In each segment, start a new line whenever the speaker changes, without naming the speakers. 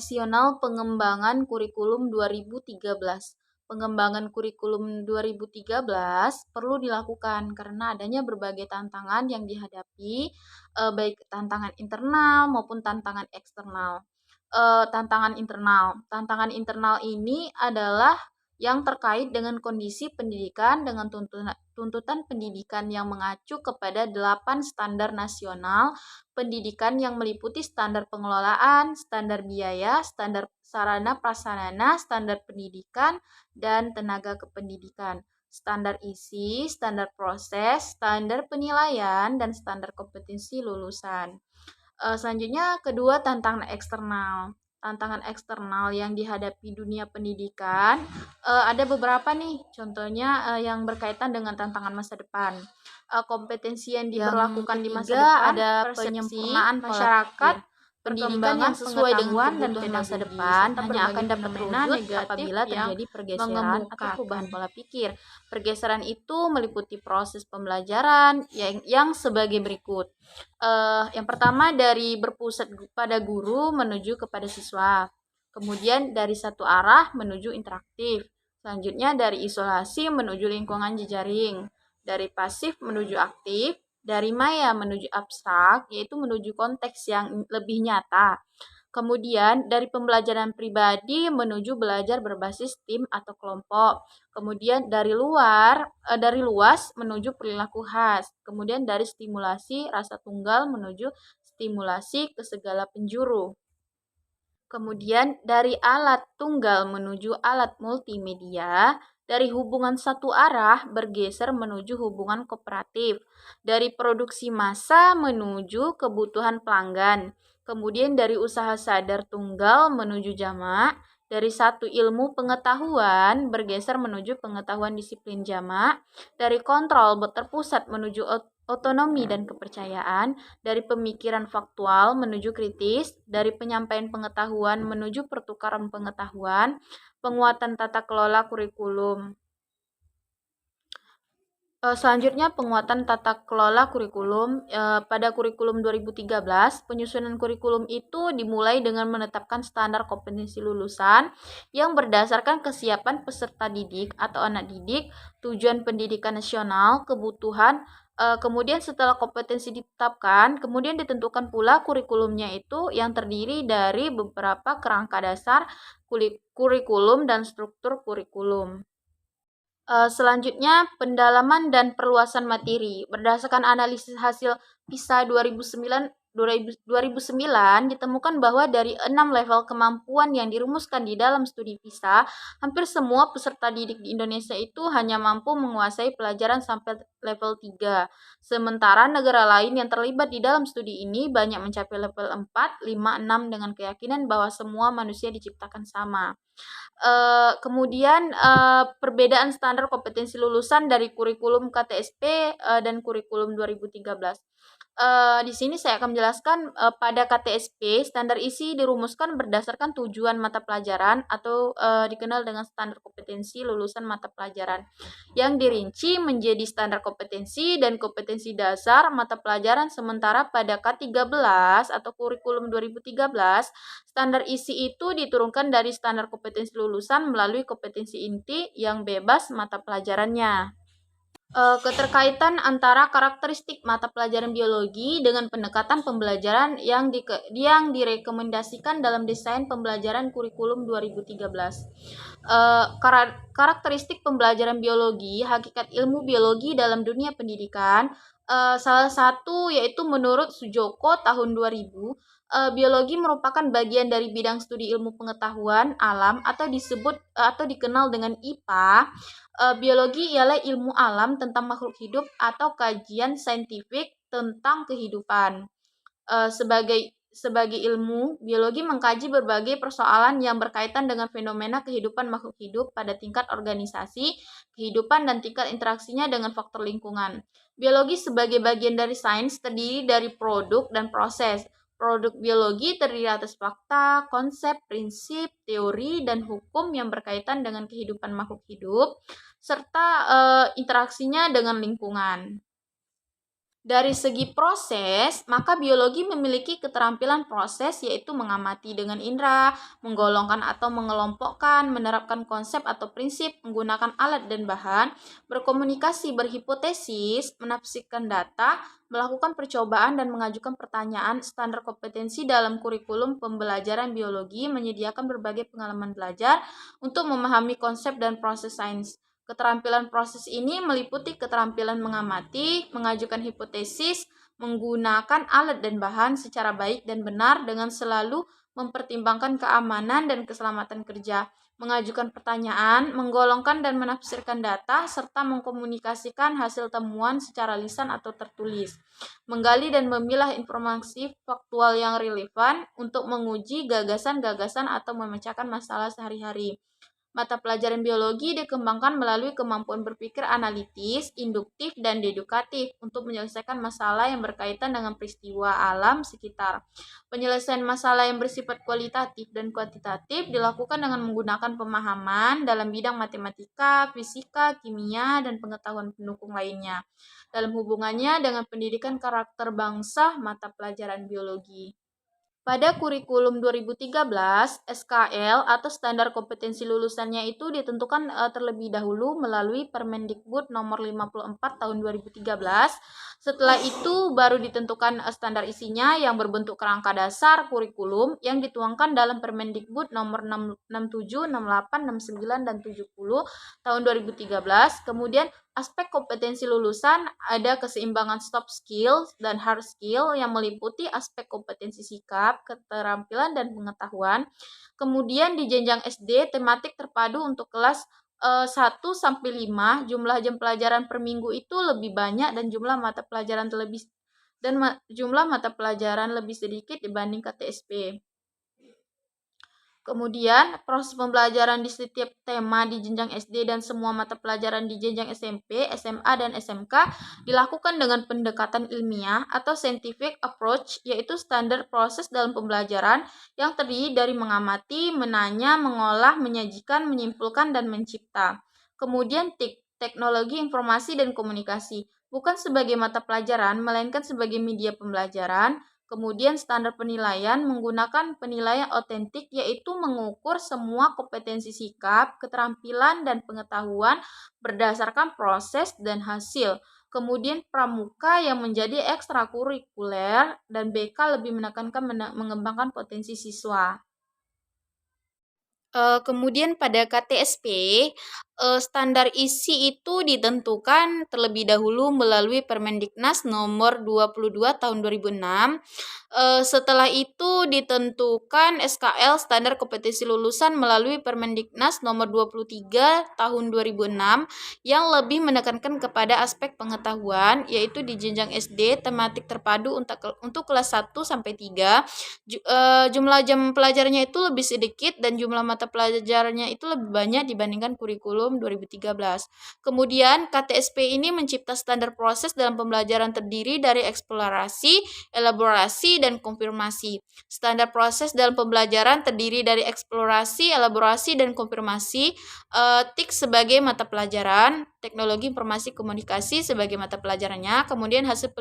Nasional Pengembangan Kurikulum 2013. Pengembangan kurikulum 2013 perlu dilakukan karena adanya berbagai tantangan yang dihadapi, baik tantangan internal maupun tantangan eksternal. Tantangan internal ini adalah yang terkait dengan kondisi pendidikan dengan tuntutan pendidikan yang mengacu kepada 8 standar nasional pendidikan yang meliputi standar pengelolaan, standar biaya, standar sarana prasarana, standar pendidikan, dan tenaga kependidikan, standar isi, standar proses, standar penilaian, dan standar kompetensi lulusan. Selanjutnya kedua, tantangan eksternal. Tantangan eksternal yang dihadapi dunia pendidikan ada beberapa nih, contohnya yang berkaitan dengan tantangan masa depan. Kompetensi yang diberlakukan di masa depan, ada penyempurnaan masyarakat, pendidikan yang sesuai dengan kebutuhan masa depan hanya akan dapat terwujud apabila terjadi pergeseran atau perubahan pola pikir. Pergeseran itu meliputi proses pembelajaran yang sebagai berikut. Yang pertama dari berpusat pada guru menuju kepada siswa. Kemudian dari satu arah menuju interaktif. Selanjutnya dari isolasi menuju lingkungan jejaring. Dari pasif menuju aktif. Dari maya menuju abstrak, yaitu menuju konteks yang lebih nyata. Kemudian dari pembelajaran pribadi menuju belajar berbasis tim atau kelompok. Kemudian dari luas menuju perilaku khas. Kemudian dari stimulasi rasa tunggal menuju stimulasi ke segala penjuru. Kemudian dari alat tunggal menuju alat multimedia. Dari hubungan satu arah bergeser menuju hubungan kooperatif. Dari produksi massa menuju kebutuhan pelanggan. Kemudian dari usaha sadar tunggal menuju jamak. Dari satu ilmu pengetahuan bergeser menuju pengetahuan disiplin jamak. Dari kontrol terpusat menuju otonomi dan kepercayaan. Dari pemikiran faktual menuju kritis. Dari penyampaian pengetahuan menuju pertukaran pengetahuan. Penguatan tata kelola kurikulum. Selanjutnya penguatan tata kelola kurikulum. Pada kurikulum 2013, penyusunan kurikulum itu dimulai dengan menetapkan standar kompetensi lulusan yang berdasarkan kesiapan peserta didik atau anak didik, tujuan pendidikan nasional, kebutuhan. Kemudian setelah kompetensi ditetapkan, kemudian ditentukan pula kurikulumnya itu yang terdiri dari beberapa kerangka dasar kurikulum dan struktur kurikulum. Selanjutnya, pendalaman dan perluasan materi. Berdasarkan analisis hasil PISA 2009 ditemukan bahwa dari 6 level kemampuan yang dirumuskan di dalam studi PISA, hampir semua peserta didik di Indonesia itu hanya mampu menguasai pelajaran sampai level 3. Sementara negara lain yang terlibat di dalam studi ini banyak mencapai level 4, 5, 6 dengan keyakinan bahwa semua manusia diciptakan sama. Kemudian perbedaan standar kompetensi lulusan dari kurikulum KTSP dan kurikulum 2013. Di sini saya akan menjelaskan pada KTSP standar isi dirumuskan berdasarkan tujuan mata pelajaran atau dikenal dengan standar kompetensi lulusan mata pelajaran yang dirinci menjadi standar kompetensi dan kompetensi dasar mata pelajaran. Sementara pada K13 atau kurikulum 2013 standar isi itu diturunkan dari standar kompetensi lulusan melalui kompetensi inti yang bebas mata pelajarannya. Keterkaitan antara karakteristik mata pelajaran biologi dengan pendekatan pembelajaran yang direkomendasikan dalam desain pembelajaran kurikulum 2013. Karakteristik pembelajaran biologi, hakikat ilmu biologi dalam dunia pendidikan, salah satu yaitu menurut Sujoko tahun 2000, biologi merupakan bagian dari bidang studi ilmu pengetahuan alam atau disebut atau dikenal dengan IPA. Biologi ialah ilmu alam tentang makhluk hidup atau kajian saintifik tentang kehidupan. Sebagai ilmu, biologi mengkaji berbagai persoalan yang berkaitan dengan fenomena kehidupan makhluk hidup pada tingkat organisasi, kehidupan, dan tingkat interaksinya dengan faktor lingkungan. Biologi sebagai bagian dari sains terdiri dari produk dan proses. Produk biologi terdiri atas fakta, konsep, prinsip, teori, dan hukum yang berkaitan dengan kehidupan makhluk hidup, serta interaksinya dengan lingkungan. Dari segi proses, maka biologi memiliki keterampilan proses yaitu mengamati dengan indera, menggolongkan atau mengelompokkan, menerapkan konsep atau prinsip, menggunakan alat dan bahan, berkomunikasi, berhipotesis, menafsirkan data, melakukan percobaan dan mengajukan pertanyaan. Standar kompetensi dalam kurikulum pembelajaran biologi menyediakan berbagai pengalaman belajar untuk memahami konsep dan proses sains. Keterampilan proses ini meliputi keterampilan mengamati, mengajukan hipotesis, menggunakan alat dan bahan secara baik dan benar dengan selalu mempertimbangkan keamanan dan keselamatan kerja, mengajukan pertanyaan, menggolongkan dan menafsirkan data, serta mengkomunikasikan hasil temuan secara lisan atau tertulis, menggali dan memilah informasi faktual yang relevan untuk menguji gagasan-gagasan atau memecahkan masalah sehari-hari. Mata pelajaran biologi dikembangkan melalui kemampuan berpikir analitis, induktif, dan dedukatif untuk menyelesaikan masalah yang berkaitan dengan peristiwa alam sekitar. Penyelesaian masalah yang bersifat kualitatif dan kuantitatif dilakukan dengan menggunakan pemahaman dalam bidang matematika, fisika, kimia, dan pengetahuan pendukung lainnya. Dalam hubungannya dengan pendidikan karakter bangsa, mata pelajaran biologi. Pada kurikulum 2013, SKL atau standar kompetensi lulusannya itu ditentukan terlebih dahulu melalui Permendikbud nomor 54 tahun 2013. Setelah itu baru ditentukan standar isinya yang berbentuk kerangka dasar kurikulum yang dituangkan dalam Permendikbud nomor 67, 68, 69 dan 70 tahun 2013. Kemudian aspek kompetensi lulusan ada keseimbangan soft skill dan hard skill yang meliputi aspek kompetensi sikap, keterampilan, dan pengetahuan. Kemudian di jenjang SD, tematik terpadu untuk kelas 1 sampai 5, jumlah jam pelajaran per minggu itu lebih banyak dan jumlah mata pelajaran lebih sedikit dibanding KTSP. Kemudian, proses pembelajaran di setiap tema di jenjang SD dan semua mata pelajaran di jenjang SMP, SMA, dan SMK dilakukan dengan pendekatan ilmiah atau scientific approach, yaitu standar proses dalam pembelajaran yang terdiri dari mengamati, menanya, mengolah, menyajikan, menyimpulkan, dan mencipta. Kemudian, teknologi informasi dan komunikasi, bukan sebagai mata pelajaran, melainkan sebagai media pembelajaran. Kemudian standar penilaian menggunakan penilaian otentik yaitu mengukur semua kompetensi sikap, keterampilan, dan pengetahuan berdasarkan proses dan hasil. Kemudian pramuka yang menjadi ekstrakurikuler dan BK lebih menekankan mengembangkan potensi siswa. Kemudian pada KTSP, standar isi itu ditentukan terlebih dahulu melalui Permendiknas nomor 22 tahun 2006. Setelah itu ditentukan SKL standar kompetensi lulusan melalui Permendiknas nomor 23 tahun 2006 yang lebih menekankan kepada aspek pengetahuan yaitu di jenjang SD tematik terpadu untuk kelas 1 sampai 3. Jumlah jam pelajarannya itu lebih sedikit dan jumlah mata pelajarannya itu lebih banyak dibandingkan kurikulum 2013. Kemudian KTSP ini mencipta standar proses dalam pembelajaran terdiri dari eksplorasi, elaborasi, dan konfirmasi. Standar proses dalam pembelajaran terdiri dari eksplorasi, elaborasi, dan konfirmasi. TIK sebagai mata pelajaran, teknologi informasi komunikasi sebagai mata pelajarannya. Kemudian hasil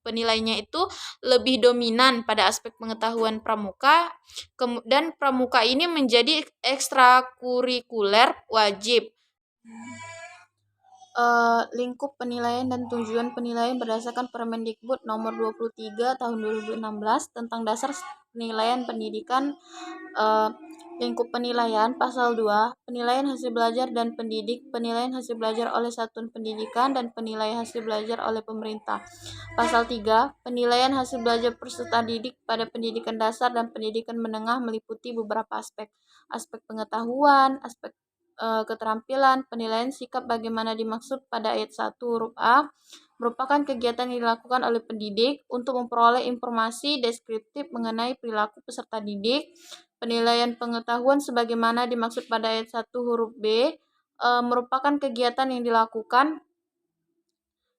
penilaiannya itu lebih dominan pada aspek pengetahuan pramuka dan pramuka ini menjadi ekstrakurikuler wajib. Lingkup penilaian dan tujuan penilaian berdasarkan Permendikbud nomor 23 tahun 2016 tentang dasar penilaian pendidikan. Lingkup penilaian pasal 2, penilaian hasil belajar dan pendidik, penilaian hasil belajar oleh satuan pendidikan dan penilaian hasil belajar oleh pemerintah. Pasal 3, penilaian hasil belajar peserta didik pada pendidikan dasar dan pendidikan menengah meliputi beberapa aspek. Aspek pengetahuan, aspek keterampilan, penilaian sikap bagaimana dimaksud pada ayat 1 huruf A, merupakan kegiatan yang dilakukan oleh pendidik untuk memperoleh informasi deskriptif mengenai perilaku peserta didik. Penilaian pengetahuan sebagaimana dimaksud pada ayat 1 huruf B merupakan kegiatan yang dilakukan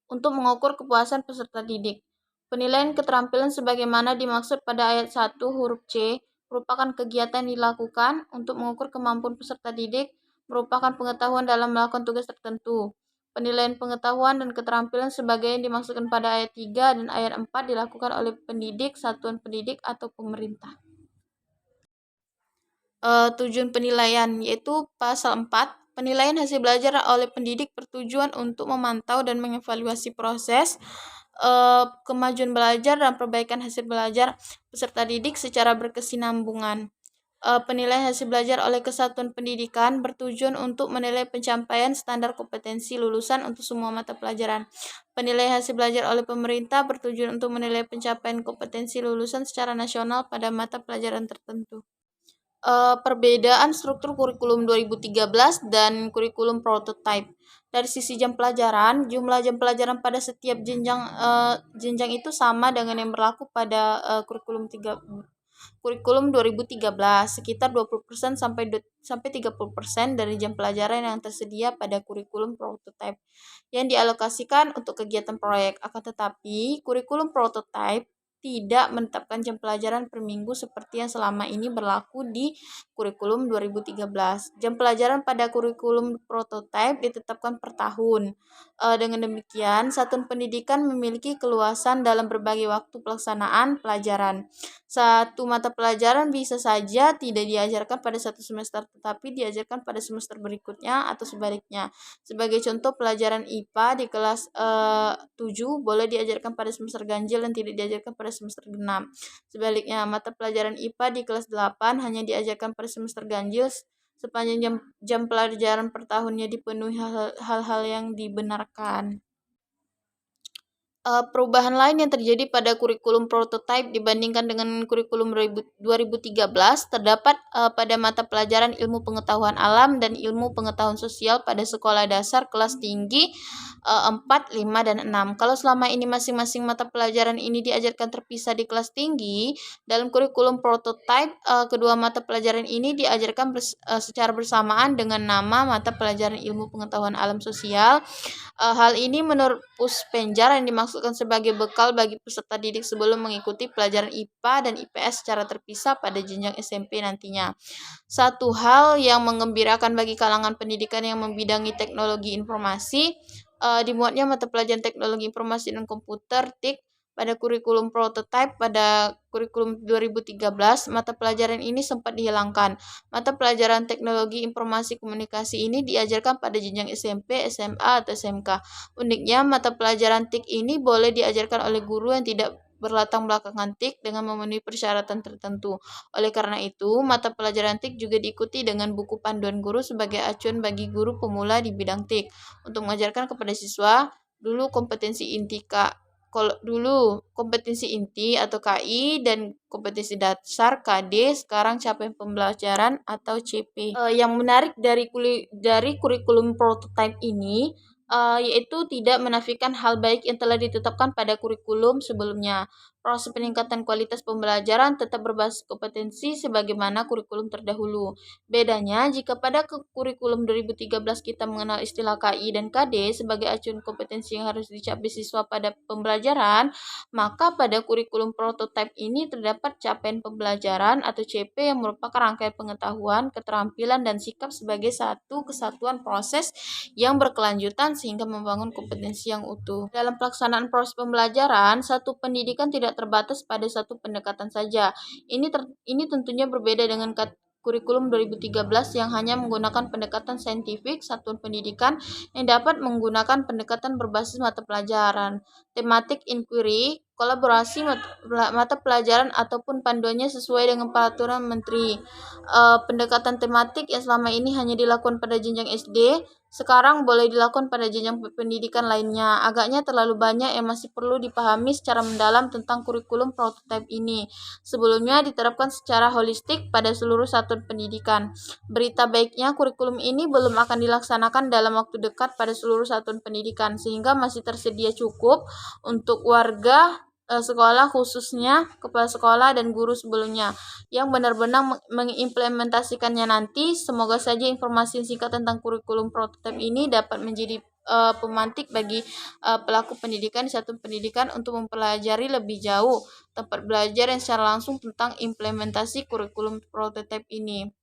untuk mengukur kepuasan peserta didik. Penilaian keterampilan sebagaimana dimaksud pada ayat 1 huruf C merupakan kegiatan yang dilakukan untuk mengukur kemampuan peserta didik, merupakan pengetahuan dalam melakukan tugas tertentu. Penilaian pengetahuan dan keterampilan sebagai yang dimaksudkan pada ayat 3 dan ayat 4 dilakukan oleh pendidik, satuan pendidik, atau pemerintah. Tujuan penilaian yaitu pasal 4, penilaian hasil belajar oleh pendidik bertujuan untuk memantau dan mengevaluasi proses kemajuan belajar dan perbaikan hasil belajar peserta didik secara berkesinambungan. Penilaian hasil belajar oleh kesatuan pendidikan bertujuan untuk menilai pencapaian standar kompetensi lulusan untuk semua mata pelajaran. Penilaian hasil belajar oleh pemerintah bertujuan untuk menilai pencapaian kompetensi lulusan secara nasional pada mata pelajaran tertentu. Perbedaan struktur kurikulum 2013 dan kurikulum prototype. Dari sisi jam pelajaran, jumlah jam pelajaran pada setiap jenjang itu sama dengan yang berlaku pada kurikulum 2013, sekitar 20% sampai 30% dari jam pelajaran yang tersedia pada kurikulum prototype yang dialokasikan untuk kegiatan proyek. Akan tetapi, kurikulum prototype tidak menetapkan jam pelajaran per minggu seperti yang selama ini berlaku di kurikulum 2013. Jam pelajaran pada kurikulum prototype ditetapkan per tahun. Dengan demikian, satuan pendidikan memiliki keluasan dalam berbagai waktu pelaksanaan pelajaran. Satu mata pelajaran bisa saja tidak diajarkan pada satu semester, tetapi diajarkan pada semester berikutnya atau sebaliknya. Sebagai contoh, pelajaran IPA di kelas 7 boleh diajarkan pada semester ganjil dan tidak diajarkan pada semester genap. Sebaliknya, mata pelajaran IPA di kelas 8 hanya diajarkan pada semester ganjil sepanjang jam pelajaran per tahunnya dipenuhi hal-hal yang dibenarkan. Perubahan lain yang terjadi pada kurikulum prototype dibandingkan dengan kurikulum 2013 terdapat pada mata pelajaran ilmu pengetahuan alam dan ilmu pengetahuan sosial pada sekolah dasar kelas tinggi 4, 5, dan 6. Kalau selama ini masing-masing mata pelajaran ini diajarkan terpisah di kelas tinggi, dalam kurikulum prototype kedua mata pelajaran ini diajarkan secara bersamaan dengan nama mata pelajaran ilmu pengetahuan alam sosial. Hal ini menurut Puspenjar yang dimaksudkan sebagai bekal bagi peserta didik sebelum mengikuti pelajaran IPA dan IPS secara terpisah pada jenjang SMP nantinya. Satu hal yang menggembirakan bagi kalangan pendidikan yang membidangi teknologi informasi, dimuatnya mata pelajaran teknologi informasi dan komputer TIK pada kurikulum prototype pada kurikulum 2013, mata pelajaran ini sempat dihilangkan. Mata pelajaran teknologi informasi komunikasi ini diajarkan pada jenjang SMP, SMA, atau SMK. Uniknya, mata pelajaran TIK ini boleh diajarkan oleh guru yang tidak berlatar belakang TIK dengan memenuhi persyaratan tertentu. Oleh karena itu, mata pelajaran TIK juga diikuti dengan buku panduan guru sebagai acuan bagi guru pemula di bidang TIK untuk mengajarkan kepada siswa dulu kompetensi inti kompetensi inti atau KI dan kompetensi dasar KD, sekarang capaian pembelajaran atau CP. Yang menarik dari kurikulum prototype ini yaitu tidak menafikan hal baik yang telah ditetapkan pada kurikulum sebelumnya. Proses peningkatan kualitas pembelajaran tetap berbasis kompetensi sebagaimana kurikulum terdahulu. Bedanya, jika pada kurikulum 2013 kita mengenal istilah KI dan KD sebagai acuan kompetensi yang harus dicapai siswa pada pembelajaran, maka pada kurikulum prototype ini terdapat capaian pembelajaran atau CP yang merupakan rangkaian pengetahuan, keterampilan, dan sikap sebagai satu kesatuan proses yang berkelanjutan sehingga membangun kompetensi yang utuh. Dalam pelaksanaan proses pembelajaran, satu pendidikan tidak terbatas pada satu pendekatan saja. Ini tentunya berbeda dengan kurikulum 2013 yang hanya menggunakan pendekatan saintifik. Satuan pendidikan yang dapat menggunakan pendekatan berbasis mata pelajaran, tematik inquiry, kolaborasi mata pelajaran ataupun panduannya sesuai dengan peraturan menteri. Pendekatan tematik yang selama ini hanya dilakukan pada jenjang SD, sekarang boleh dilakukan pada jenjang pendidikan lainnya. Agaknya terlalu banyak yang masih perlu dipahami secara mendalam tentang kurikulum prototype ini. Sebelumnya diterapkan secara holistik pada seluruh satuan pendidikan. Berita baiknya, kurikulum ini belum akan dilaksanakan dalam waktu dekat pada seluruh satuan pendidikan, sehingga masih tersedia cukup untuk warga sekolah, khususnya kepala sekolah dan guru sebelumnya yang benar-benar mengimplementasikannya nanti. Semoga saja informasi singkat tentang kurikulum prototype ini dapat menjadi pemantik bagi pelaku pendidikan di satu pendidikan untuk mempelajari lebih jauh tempat belajar yang secara langsung tentang implementasi kurikulum prototype ini.